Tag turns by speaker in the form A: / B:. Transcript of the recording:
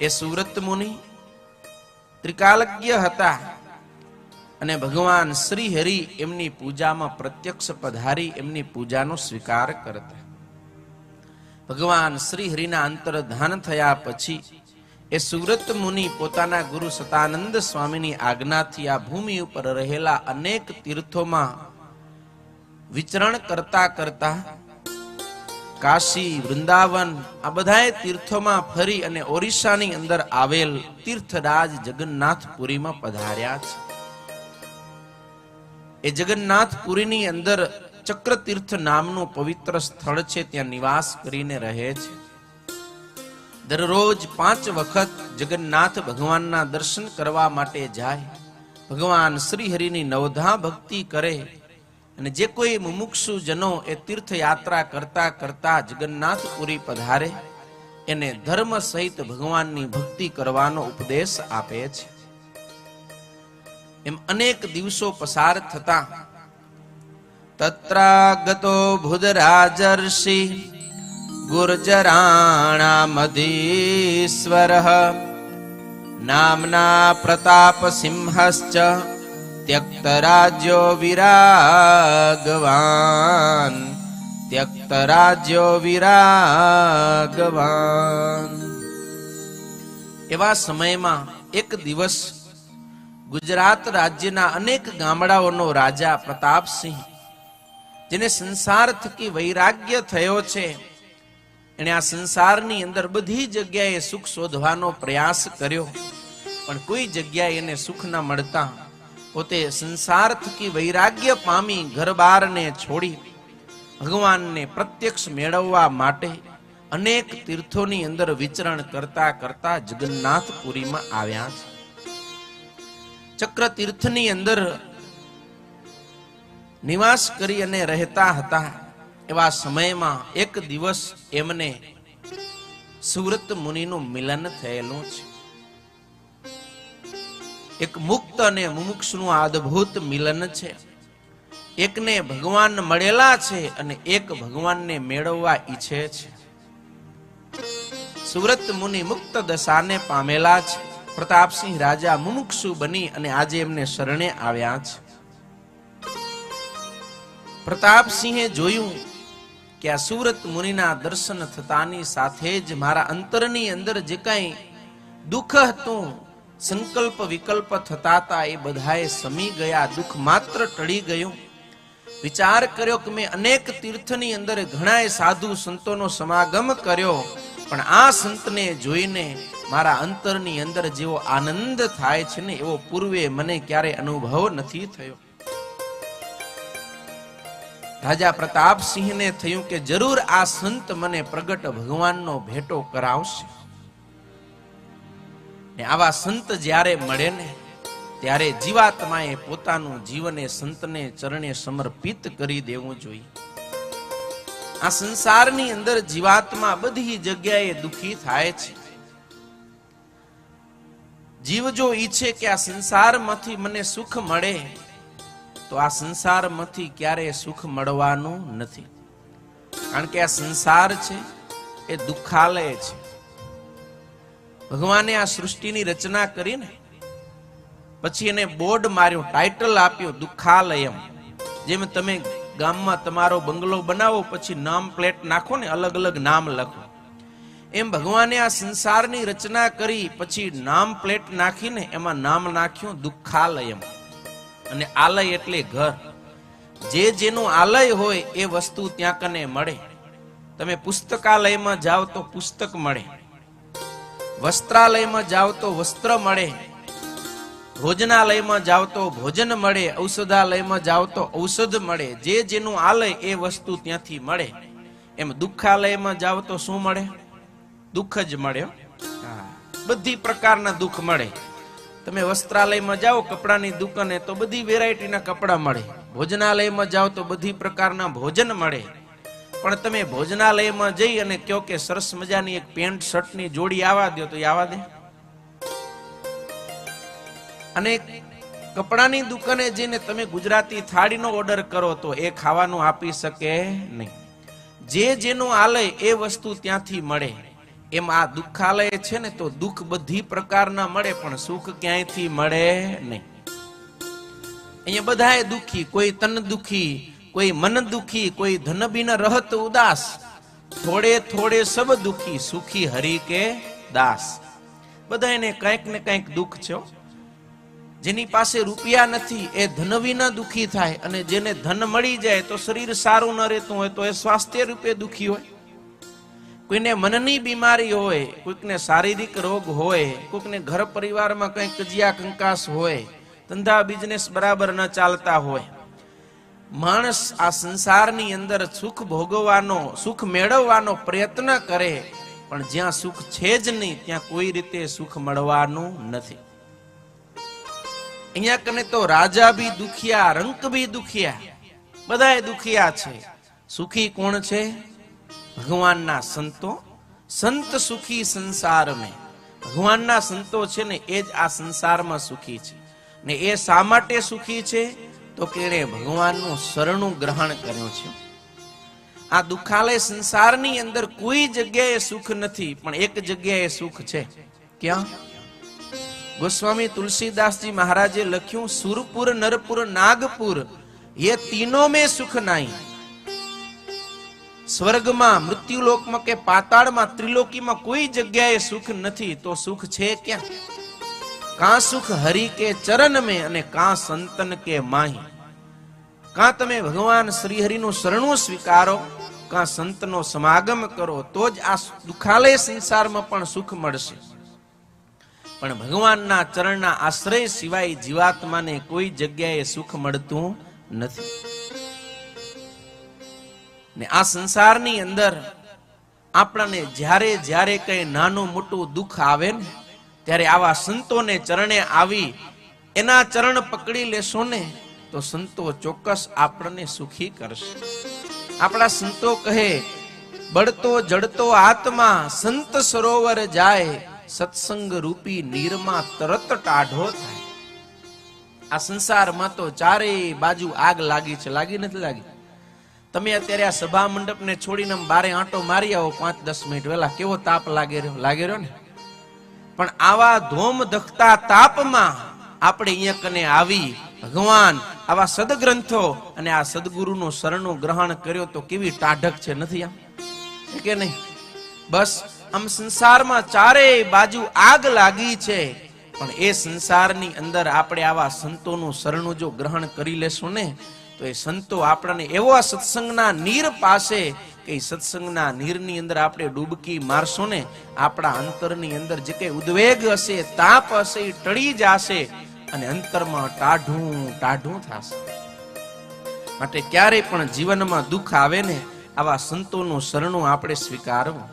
A: એ સુવ્રત મુનિ ત્રિકાલજ્ઞ હતા અને ભગવાન શ્રી હરિ એમની પૂજામાં પ્રત્યક્ષ પધારી એમની પૂજાનો સ્વીકાર કરતા. ભગવાન શ્રી હરિના અંતર્ધાન થયા પછી એ સુવ્રત મુનિ પોતાના ગુરુ સતાનંદ સ્વામીની આજ્ઞાથી આ ભૂમિ ઉપર રહેલા અનેક તીર્થોમાં વિચરણ કરતા કરતા કાશી, વૃંદાવન આ બધા તીર્થોમાં ફરી અને ઓરિસ્સાની અંદર આવેલ તીર્થરાજ જગન્નાથપુરીમાં પધાર્યા છે. એ જગન્નાથપુરીની અંદર ચક્રતીર્થ નામનું પવિત્ર સ્થળ છે, ત્યાં નિવાસ કરીને રહે છે. દરરોજ 5 વખત જગન્નાથ ભગવાનના દર્શન કરવા માટે જાય. ભગવાન શ્રી હરિની નવધા ભક્તિ કરે અને જે કોઈ મુમુક્ષુ જનો એ તીર્થયાત્રા કરતા કરતા જગન્નાથપુરી પધારે એને ધર્મ સહિત ભગવાનની ભક્તિ કરવાનો ઉપદેશ આપે છે. એમ અનેક દિવસો પસાર થતા તત્રાગતો ભુજરાજર્ષિ ગુર્જરાણામધીશ્વરઃ નામના પ્રતાપ સિંહશ્ચ ત્યક્તરાજ્યો વિરાગવાન ત્યક્તરાજ્યો વિરાગવાન. એવા સમયમાં એક દિવસ ગુજરાત રાજ્યના અનેક ગામડાઓનો રાજા પ્રતાપસિંહ, જેને સંસાર થકી વૈરાગ્ય થયો છે, એને આ સંસારની અંદર બધી જગ્યાએ સુખ શોધવાનો પ્રયાસ કર્યો, પણ કોઈ જગ્યાએ એને સુખ ન મળતા પોતે સંસાર થકી વૈરાગ્ય પામી ઘરબારને છોડી ભગવાનને પ્રત્યક્ષ મેળવવા માટે અનેક તીર્થોની અંદર વિચરણ કરતા કરતા જગન્નાથપુરીમાં આવ્યા છે. ચક્રતીર્થની અંદર નિવાસ કરી અને રહેતા હતા. એવા સમયમાં એક દિવસ એમને સુવ્રત મુનિનું મિલન થયેલું છે. એક મુક્ત અને મુમુક્ષનું અદ્ભુત મિલન છે. એકને ભગવાન મળેલા છે અને એક ભગવાનને મેળવવા ઈચ્છે છે. સુવ્રત મુનિ મુક્ત દશાને પામેલા છે. પ્રતાપસિંહ રાજા મુમુક્ષુ બની અને આજે એમને શરણે આવ્યા છે. પ્રતાપસિંહે જોયું કે આ સુવ્રત મુનિના દર્શન થતાની સાથે જ મારા અંતરની અંદર જે કઈ દુઃખ હતું, સંકલ્પ વિકલ્પ થતા હતા, એ બધાએ સમી ગયા. દુઃખ માત્ર ટળી ગયું. વિચાર કર્યો કે મેં અનેક તીર્થની અંદર ઘણા સાધુ સંતોનો સમાગમ કર્યો, પણ આ સંતને જોઈને મારા અંતરની અંદર જેવો આનંદ થાય છે ને એવો પૂર્વે મને ક્યારે અનુભવ નથી થયો. રાજા પ્રતાપસિંહને થયું કે જરૂર આ સંત મને પ્રગટ ભગવાનનો ભેટો કરાવશે. ને આવા સંત જ્યારે મળે ને ત્યારે જીવાત્માએ પોતાનું જીવન એ સંતને ચરણે સમર્પિત કરી દેવું જોઈએ. આ સંસારની અંદર જીવાત્મા બધી જગ્યાએ દુખી થાય છે. જીવ જો ઈચ્છે કે આ સંસારમાંથી મને સુખ મળે તો આ સંસારમાંથી ક્યારે સુખ મળવાનું નથી. કારણ કે આ સંસાર છે એ દુઃખાલય છે. ભગવાને આ સૃષ્ટિની રચના કરીને પછી એને બોર્ડ માર્યું, ટાઇટલ આપ્યું દુઃખાલયમ. જેમ તમે ગામમાં તમારો બંગલો બનાવો પછી નામ પ્લેટ નાખો ને, અલગ અલગ નામ લખો, એમ ભગવાને આ સંસારની રચના કરી પછી નામ પ્લેટ નાખીને એમાં નામ નાખ્યું દુઃખાલયમ. અને આલય એટલે ઘર. જે જેનું આલય હોય એ વસ્તુ ત્યાં કને મળે. તમે પુસ્તકાલયમાં જાઓ તો પુસ્તક મળે, વસ્ત્રાલયમાં જાઓ તો વસ્ત્ર મળે, ભોજનાલયમાં જાઓ તો ભોજન મળે, ઔષધાલયમાં જાઓ તો ઔષધ મળે. જે જેનું આલય એ વસ્તુ ત્યાંથી મળે. એમ દુઃખાલયમાં જાઓ તો શું મળે? દુઃખ જ મળે. બધી પ્રકારના દુઃખ મળે. તમે વસ્ત્રાલયમાં જાઓ કપડાની દુકાને તો બધી વેરાયટીના કપડા મળે. ભોજનાલયમાં જાઓ તો બધી પ્રકારના ભોજન મળે. પણ તમે ભોજનાલયમાં જઈ અને કહો કે સરસ મજાની એક પેન્ટ શર્ટની જોડી આવા દો તો આવા દે? અને કપડાની દુકાને જઈને તમે ગુજરાતી થાળીનો ઓર્ડર કરો તો એ ખાવાનું આપી શકે નહીં. જે જેનું આલય એ વસ્તુ ત્યાંથી મળે. એમ આ દુઃખાલય છે ને, તો દુઃખ બધી પ્રકારના મળે પણ સુખ ક્યાંયથી મળે નહીં. અહીંયા બધાએ દુઃખી, કોઈ તન દુઃખી, કોઈ મન દુઃખી, કોઈ ધન બિન રહત ઉદાસ, થોડે થોડે સબ દુઃખી, સુખી હરિ કે દાસ. બધાને કંઈક ને કંઈક દુઃખ છે. જેની પાસે રૂપિયા નથી એ ધન વિના દુઃખી થાય, અને જેને ધન મળી જાય તો શરીર સારું ન રહેતું હોય તો એ સ્વાસ્થ્ય રૂપે દુઃખી હોય. કોઈને મનની બીમારી હોય, કોઈકને શારીરિક રોગ હોય, કોઈકને ઘર પરિવારમાં કંઈક કજિયા કંકાસ હોય, ધંધા બિઝનેસ બરાબર ન ચાલતા હોય. માણસ આ સંસારની અંદર સુખ ભોગવવાનો, સુખ મેળવવાનો પ્રયત્ન કરે, પણ જ્યાં સુખ છે જ નહીં ત્યાં કોઈ રીતે સુખ મળવાનું નથી. અહીંયા કને તો રાજા ભી દુખિયા, રંક ભી દુખિયા, બધાએ દુખિયા છે. સુખી કોણ છે? ભગવાનના સંતો. સંત સુખી સંસાર મેં. ભગવાનના સંતો છે ને એ જ આ સંસારમાં સુખી છે. ને એ શા માટે સુખી છે? તો કે એણે ભગવાનનું શરણું ગ્રહણ કર્યું છે. આ દુઃખાલય સંસારની અંદર કોઈ જગ્યાએ સુખ નથી, પણ એક જગ્યાએ સુખ છે. ક્યાં? ગોસ્વામી તુલસીદાસજી મહારાજે લખ્યું, સુરપુર, નરપુર, નાગપુર ये तीनों में सुख नहीं. સ્વર્ગમાં, મૃત્યુલોકમાં કે પાતાળમાં, ત્રિલોકીમાં કોઈ જગ્યાએ સુખ નથી. તો સુખ છે ક્યાં? કાં સુખ હરિ કે ચરણ में અને કાં સંતન કે માહી. કાં તમે ભગવાન શ્રી હરિનું શરણું સ્વીકારો, કાં સંતનો સમાગમ કરો, તો જ આ દુઃખાલય સંસારમાં પણ સુખ મળશે. પણ ભગવાનના ચરણના આશ્રય સિવાય જીવાત્માને કોઈ જગ્યાએ સુખ મળતું નથી. ને આ સંસારની અંદર આપણને જ્યારે જ્યારે કઈ નાનું મોટું દુઃખ આવે ને, ત્યારે આવા સંતોને ચરણે આવી એના ચરણ પકડી લેશો ને, તો સંતો ચોક્કસ આપણને સુખી કરશે. આપણા સંતો કહે, બળતો જડતો આત્મા સંત સરોવર જાય, સત્સંગ રૂપી નીરમાં તરત ટાઢો થાય. આ સંસારમાં તો ચારે બાજુ આગ લાગી છે. લાગી નથી લાગી? તમે અત્યારે આ સભા મંડપને છોડીને બારે આંટો મારી આવો 5-10 મિનિટ વહેલા, કેવો તાપ લાગે રહ્યો ને. પણ આવા ધોમ ધખતા તાપમાં આપણે અહીંયા કને આવી ભગવાન આવા સદગ્રંથો અને આ સદગુરુનું શરણું ગ્રહણ કર્યો તો કેવી ટાઢક છે, નથી આમ કે નહીં? બસ આમ સંસારમાં ચારે બાજુ આગ લાગી છે, પણ એ સંસારની અંદર આપણે આવા સંતોનું શરણું જો ગ્રહણ કરી લેશું ને, તો એ સંતો આપણને એવા સત્સંગના નીર પાસે કે સત્સંગના નીરની અંદર આપણે ડૂબકી મારશું ને, આપણા અંતરની અંદર જે કઈ ઉદ્વેગ હશે, તાપ હશે, એ ટળી જશે અને અંતરમાં ટાઢું ટાઢું થશે. માટે ક્યારે પણ જીવનમાં દુઃખ આવે ને, આવા સંતોનું શરણું આપણે સ્વીકારવું.